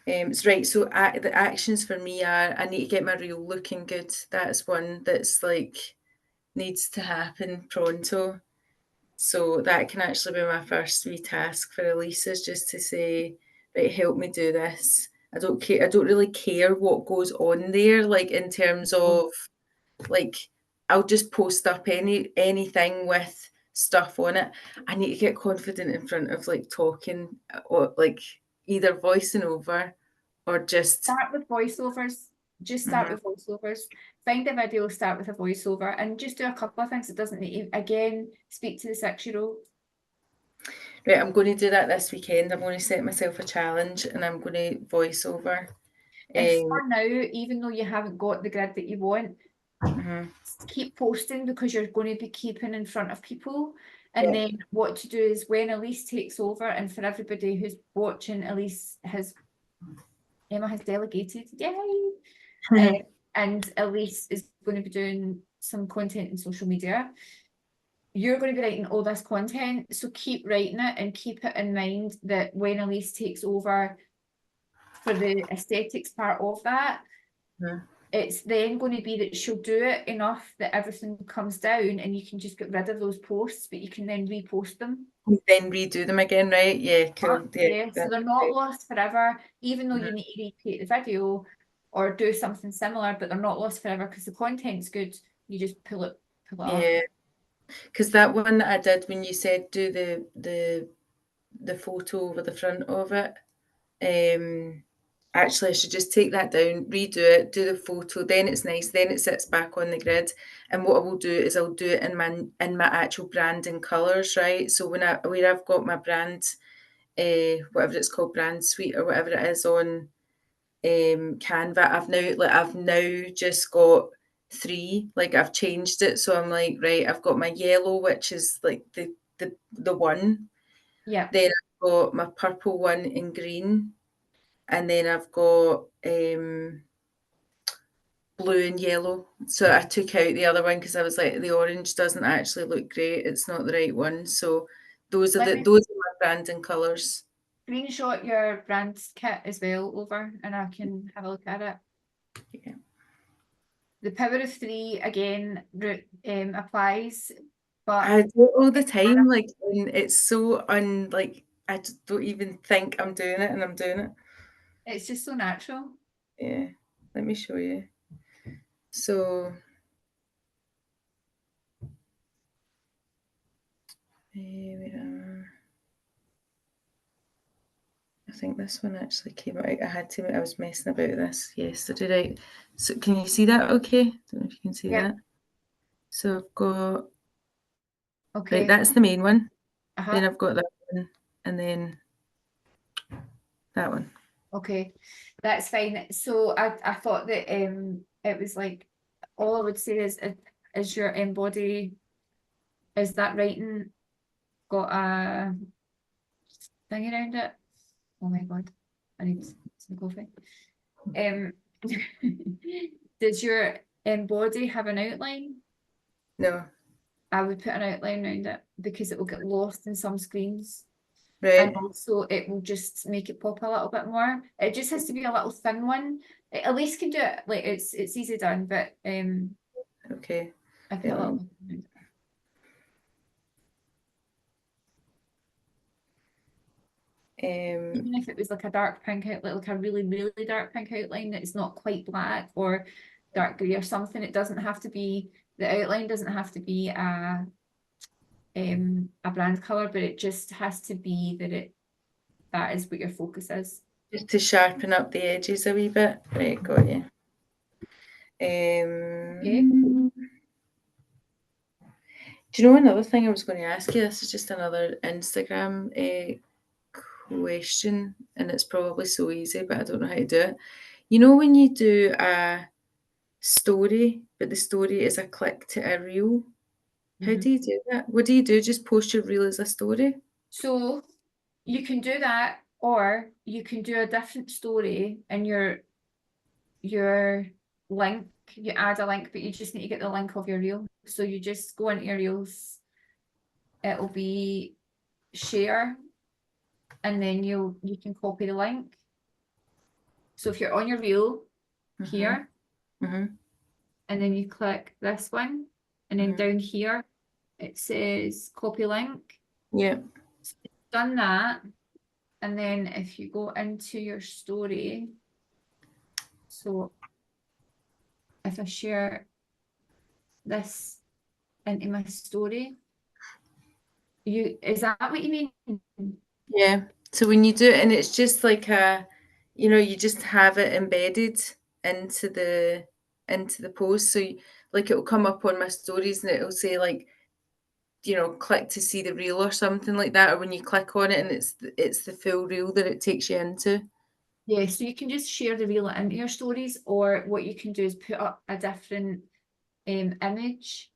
It's right. So the actions for me are I need to get my reel looking good. That's one that's like needs to happen pronto. So that can actually be my first wee task for Elise is just to say, right, help me do this. I don't care. I don't really care what goes on there, like in terms of like I'll just post up anything with stuff on it. I need to get confident in front of like talking or like either voicing over or just Start with voiceovers. Just start mhm. with voiceovers. Find a video, start with a voiceover, and just do a couple of things. It doesn't need again, speak to the 6-year-old. Right, I'm going to do that this weekend. I'm going to set myself a challenge and I'm going to voice over. And Um, for now, even though you haven't got the grid that you want, mhm. keep posting because you're going to be keeping in front of people. And Yeah. then what to do is when Elise takes over, and for everybody who's watching, Emma has delegated, yay! And Elise is going to be doing some content in social media. You're going to be writing all this content, so keep writing it and keep it in mind that when Elise takes over for the aesthetics part of that, Mhm. it's then going to be that she'll do it enough that everything comes down and you can just get rid of those posts, but you can then repost them. Then redo them again, right? Yeah, cool. Yeah, Yeah, so that's they're not great. lost forever, even though Mhm. you need to recreate the video or do something similar, but they're not lost forever because the content's good. You just pull it up. Yeah, because that one that I did when you said do the photo over the front of it, actually I should just take that down, redo it, do the photo, then it's nice, then it sits back on the grid. And what I will do is I'll do it in my actual branding colours, right? So where I've got my brand, whatever it's called, brand suite or whatever it is on Canva, I've now just got three. Like I've changed it, so I'm like, right, I've got my yellow, which is like the one. Yeah. Then I've got my purple one in green, and then I've got blue and yellow. So I took out the other one because I was like, the orange doesn't actually look great. It's not the right one. So Let me those are my branding colours. screenshot your brand kit as well over and I can have a look at it. Yeah. The power of three again applies, but I do it all the time, like, and it's so like I just don't even think I'm doing it, and I'm doing it. it's just so natural. Yeah, let me show you. So, wait, I think this one actually came out. I was messing about this yesterday, right? So, can you see that? Okay, don't know if you can see Yep. that. So I've got, Okay. right, that's the main one. Then Uh-huh. I've got that one, and then that one. Okay. That's fine. So I thought that it was like all I would say is your embody, is that writing got a thing around it? Oh my God. I need some coffee. Does your embody have an outline? No. I would put an outline around it because it will get lost in some screens. And Right. also it will just make it pop a little bit more. It just has to be a little thin one. Elise can do it, like it's easy done, but Okay. I put a Right, little bit around it. Even if it was like a dark pink outline, like a really, really dark pink outline that is not quite black or dark grey or something, it doesn't have to be, the outline doesn't have to be a brand colour, but it just has to be that is what your focus is. just to sharpen up the edges a wee bit. Right, got you. Okay. Do you know another thing I was going to ask you? This is just another Instagram question, and it's probably so easy, but I don't know how to do it. You know when you do a story, but the story is a click to a reel? How do you do that? What do you do? Just post your reel as a story? So you can do that, or you can do a different story in your link. You add a link, but you just need to get the link of your reel. So you just go into your reels. It'll be share, and then you can copy the link. So if you're on your reel here, Mm-hmm. and then you click this one, and then down here it says copy link. Yeah. So you've done that, and then if you go into your story, so if I share this into my story, is that what you mean? Yeah. So when you do it, and it's just like you just have it embedded into the post. So like it'll come up on my stories and it'll say like, click to see the reel or something like that. Or when you click on it and it's the full reel that it takes you into. Yeah, so you can just share the reel into your stories, or what you can do is put up a different image,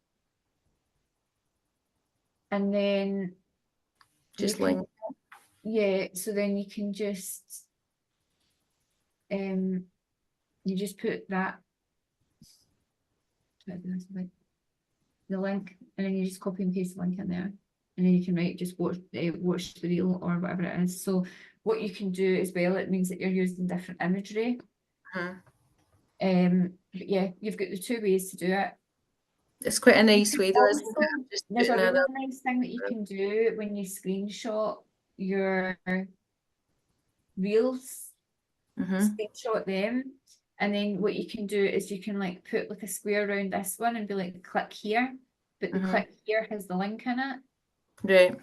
and then you Just can, link. so then you can just you just put that, the link, and then you just copy and paste the link in there, and then you can write just watch the reel or whatever it is. So what you can do as well, it means that you're using different imagery. But yeah, you've got the two ways to do it. It's quite a nice way though, isn't it? Also, I'm just there's a putting really that nice thing that you can do when you screenshot your reels, screenshot them, and then what you can do is you can like put like a square around this one and be like, click here, but the click here has the link in it. Right.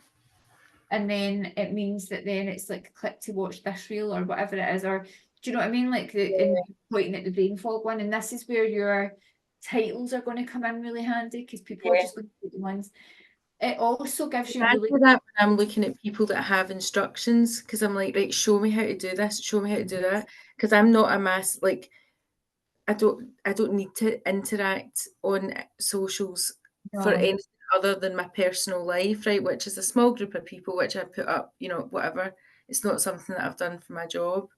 And then it means that then it's like click to watch this reel or whatever it is, or do you know what I mean? Like in pointing at the brain fog one, and this is where your titles are going to come in really handy because people are Yeah. just going to put the ones. It also gives you I really do that when I'm looking at people that have instructions because I'm like, right, show me how to do this, show me how to do that. Because I'm not a mass like I don't need to interact on socials for no. anything other than my personal life, right? Which is a small group of people which I put up, whatever. It's not something that I've done for my job.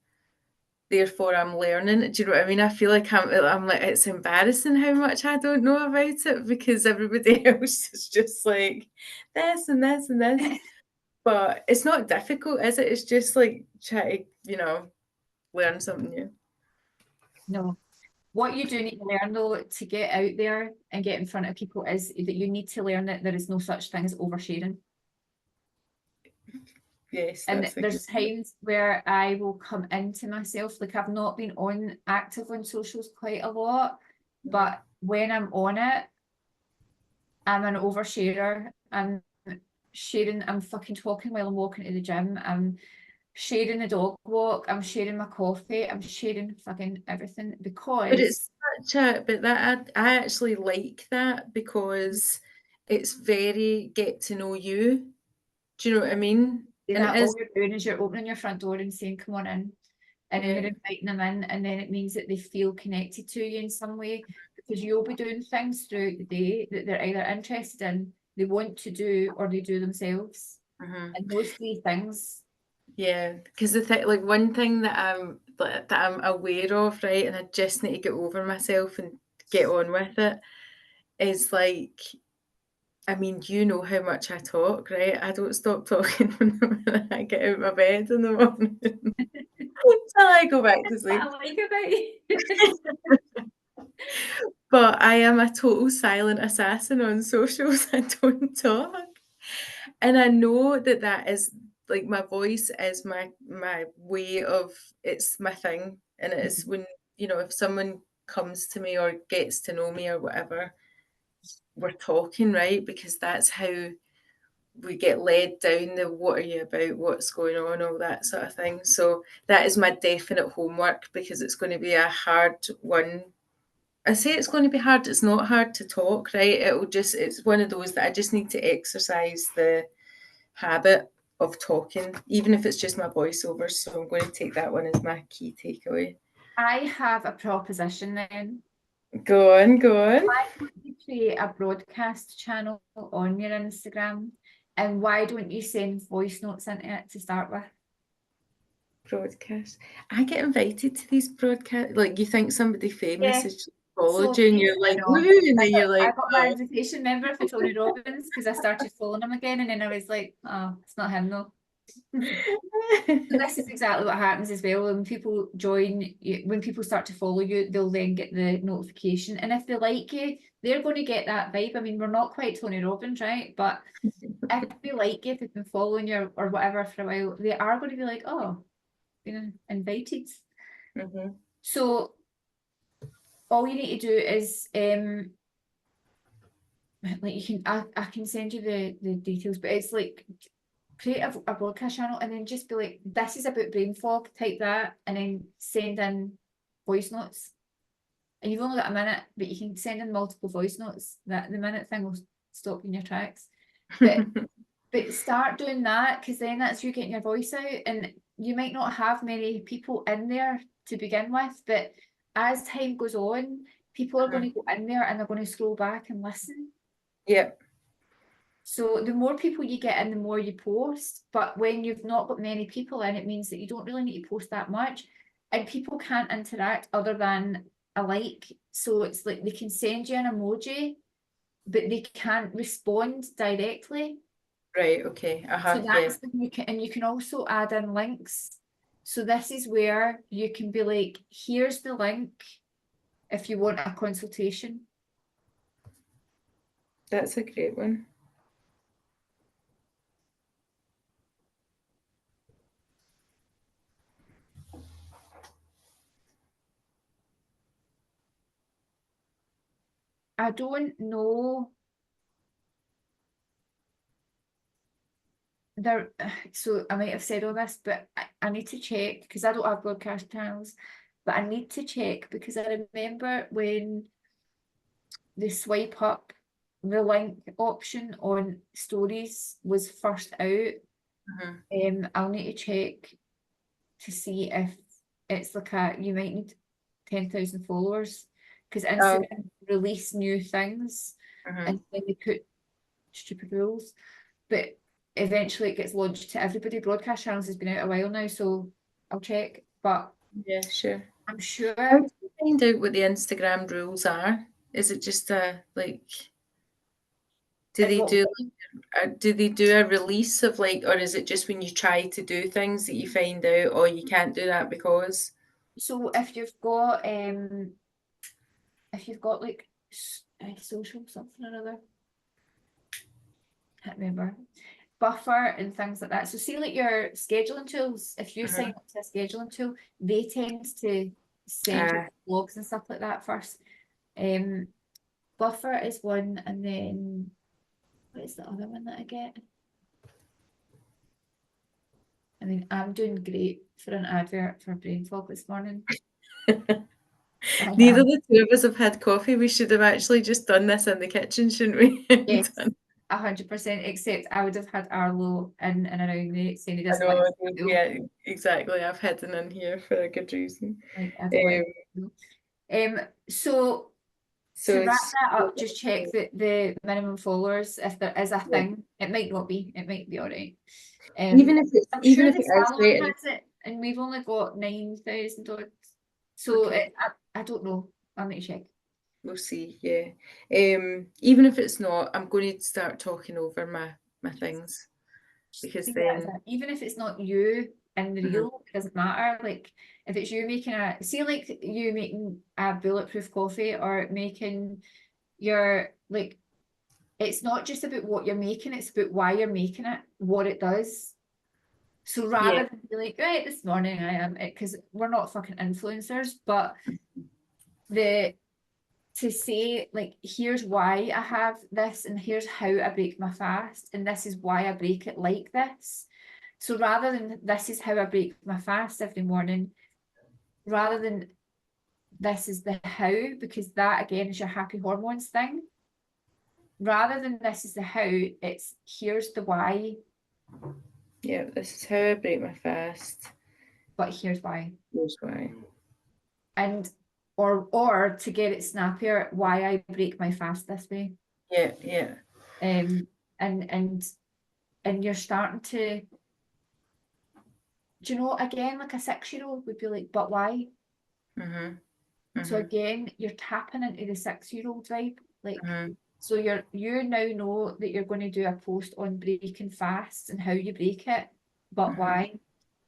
Therefore, I'm learning. Do you know what I mean? I feel like I'm like it's embarrassing how much I don't know about it because everybody else is just like this and this and this. But it's not difficult, is it? It's just like try to, learn something new. No. What you do need to learn though to get out there and get in front of people is that you need to learn that there is no such thing as oversharing. Yes, And that's a good there's times where I will come into myself, like I've not been active on socials quite a lot, but when I'm on it, I'm an oversharer. I'm fucking talking while I'm walking to the gym. I'm sharing the dog walk. I'm sharing my coffee. I'm sharing fucking everything But it's because but that I actually like that because it's very get to know you. Do you know what I mean? See And it that is, all you're doing is you're opening your front door and saying, come on in. And then you're yeah. inviting them in, and then it means that they feel connected to you in some way because you'll be doing things throughout the day that they're either interested in, they want to do, or they do themselves. Mhm. And those three things, Yeah, because the thing, like one thing that I'm aware of, right, and I just need to get over myself and get on with it, is like, I mean, you know how much I talk, right? I don't stop talking when I get out of my bed in the morning till I go back to what I sleep. like about you. But I am a total silent assassin on socials. I don't talk. And I know that that is like my voice is my way of it's my thing. And it is when, if someone comes to me or gets to know me or whatever, we're talking, right? Because that's how we get led down the what are you about, what's going on, all that sort of thing. So that is my definite homework because it's going to be a hard one. I say it's going to be hard. It's not hard to talk, right? It's one of those that I just need to exercise the habit of talking, even if it's just my voiceovers. So I'm going to take that one as my key takeaway. I have a proposition then. Go on, go on. Why don't you create a broadcast channel on your Instagram? And why don't you send voice notes into it to start with? Broadcast. I get invited to these broadcasts. Like you think somebody famous Yeah. has just followed So you and you're I like, know. woohoo, and I then you're got, I like, got my oh. invitation, remember, for Tony Robbins because I started following him again, and then I was like, oh, it's not him though. So this is exactly what happens as well. When people join you, when people start to follow you, they'll then get the notification. And if they like you, they're going to get that vibe. I mean, we're not quite Tony Robbins, right? But if they like you, if they've been following you or whatever for a while, they are going to be like, oh, invited. Mhm. So all you need to do is like you can I can send you the details, but it's like create a broadcast channel and then just be like, this is about brain fog, type that, and then send in voice notes. And you've only got a minute, but you can send in multiple voice notes. That the minute thing will stop you in your tracks. But start doing that because then that's you getting your voice out, and you might not have many people in there to begin with, but as time goes on, people are going to go in there and they're going to scroll back and listen. Yeah. So the more people you get in, the more you post. But when you've not got many people in, it means that you don't really need to post that much. And people can't interact other than a like. So it's like they can send you an emoji, but they can't respond directly. Right. Okay. So Yeah. that's when and you can also add in links. So this is where you can be like, here's the link if you want a consultation. That's a great one. I don't know there, so I might have said all this, but I need to check because I don't have broadcast channels, but I need to check because I remember when the swipe up the link option on stories was first out. I'll need to check to see if it's like you might need 10,000 followers because Oh. Instagram release new things and then they put stupid rules, but eventually it gets launched to everybody. Broadcast channels has been out a while now, so I'll check, but Yeah, sure. I'm How sure. do you find out what the Instagram rules are? Is it just a like? Do And they what, do a release of like, or is it just when you try to do things that you find out, oh, you can't do that because? so if you've got like social something or other, can't remember, buffer and things like that. So see like your scheduling tools, if you sign up to a scheduling tool, they tend to send you Ah, blogs and stuff like that first. Buffer is one, and then what is the other one that I get? I mean, I'm doing great for an advert for brain fog this morning. I Neither am. the two of us have had coffee. We should have actually just done this in the kitchen, shouldn't we? Yes, Done. 100%. Except I would have had Arlo in and around me saying he I doesn't like know, school. yeah, exactly. I've hidden in here for a good reason. Like I don't Um, like school. So so to wrap it's that up, just check that the minimum followers, if there is a yeah. thing, it might not be. It might be all right. Even if I'm even sure if the it is salon right, and has it, and we've only got 9,000 odds. So okay, I don't know. I'll need to check. we'll see. Yeah. Even if it's not, I'm going to start talking over my things because See that as then. even if it's not you in the Mhm. real, it doesn't matter. Like if it's you making like you making a bulletproof coffee or making your like, it's not just about what you're making, it's about why you're making it, what it does. So Yeah. rather than be like, right, this morning I am it, because we're not fucking influencers, but the to say like, here's why I have this and here's how I break my fast and this is why I break it like this. So rather than this is how I break my fast every morning, rather than this is the how, because that again is your happy hormones thing. Rather than this is the how, it's here's the why, Yeah. This is how I break my fast. but here's why. Here's why. And or to get it snappier, why I break my fast this way. Yeah. Yeah. Um and and you're starting to, do you know, again, like a 6-year-old would be like, but why? Mhm. So Mhm. again, you're tapping into the 6-year-old vibe. Like, Mhm. so you now know that you're going to do a post on breaking fasts and how you break it, but Mhm. why?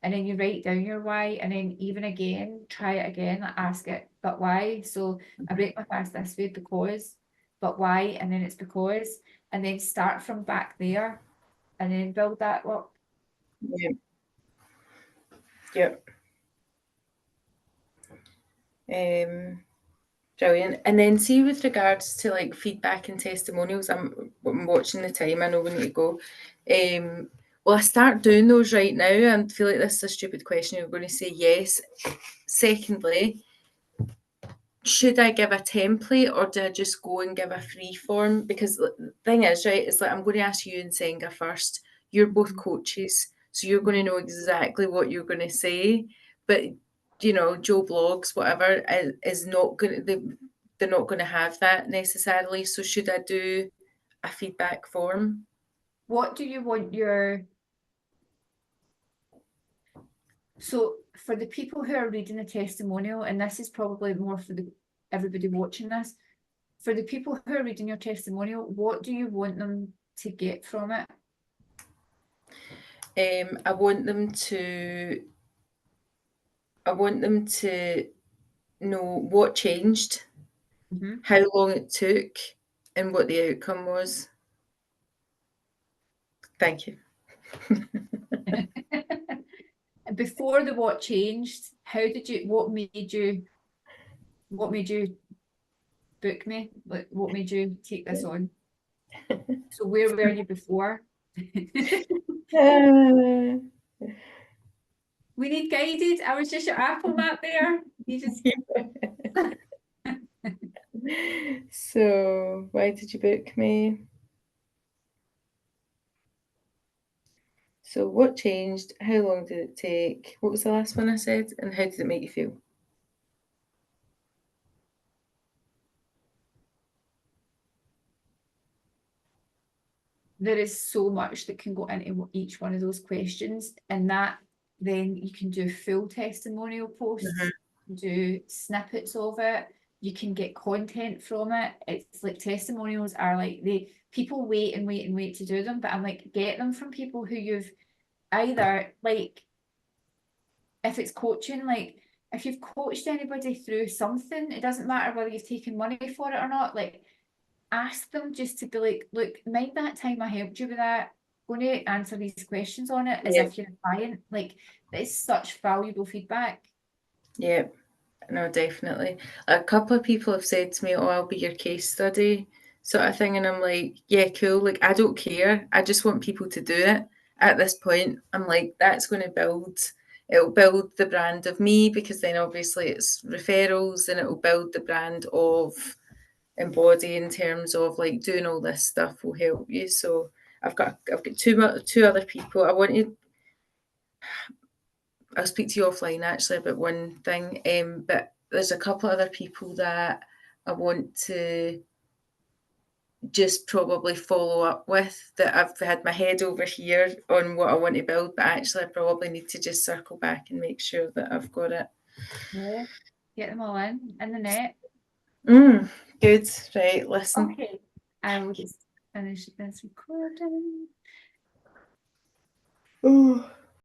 And then you write down your why, and then even again, try it again, ask it, but why? So I Mhm. break my fast this way because, but why? And then it's because, and then start from back there, and then build that up. Yeah. Yep. Brilliant. And then see with regards to like feedback and testimonials, I'm watching the time, I know we need to go. Will I start doing those right now? I feel like this is a stupid question. You're going to say yes. Secondly, should I give a template or do I just go and give a free form? Because the thing is, right, it's like I'm going to ask you and Senga first. You're both coaches, so you're going to know exactly what you're going to say. But you know, Joe Blogs, whatever, is not going to. They're not going to have that necessarily. So should I do a feedback form? What do you want your, so for the people who are reading the testimonial, and this is probably more for the everybody watching this, for the people who are reading your testimonial, what do you want them to get from it? I want them to. I want them to know what changed, Mhm. how long it took, and what the outcome was. Thank you. Before the what changed, how did you, what made you book me? Like, what made you take this on? So where were you before? Uh, We need guided. I was just your Apple map there. You just so, why did you book me? So, what changed? How long did it take? What was the last one I said? And how did it make you feel? there is so much that can go into each one of those questions, and that then you can do full testimonial Mhm. posts, do snippets of it, you can get content from it. It's like testimonials are like, they people wait and wait and wait to do them, but I'm like, get them from people who you've either like, if it's coaching, like if you've coached anybody through something, it doesn't matter whether you've taken money for it or not, like ask them just to be like, look, mind that time I helped you with that. Going to answer these questions on it as Yeah, if you're a client. Like, it's such valuable feedback. yeah, no, definitely. A couple of people have said to me, "Oh, I'll be your case study," sort of thing, and I'm like, "Yeah, cool. Like, I don't care. I just want people to do it." At this point, I'm like, that's going to build it'll build the brand of me, because then obviously it's referrals, and it'll build the brand of Embody in terms of like doing all this stuff will help you. So I've got two other people. I'll speak to you offline actually about one thing. But there's a couple other people that I want to just probably follow up with, that I've had my head over here on what I want to build, but actually I probably need to just circle back and make sure that I've got it. Yeah. Get them all in the net. Good. Right, listen. Okay. I will just finish this recording. Oh.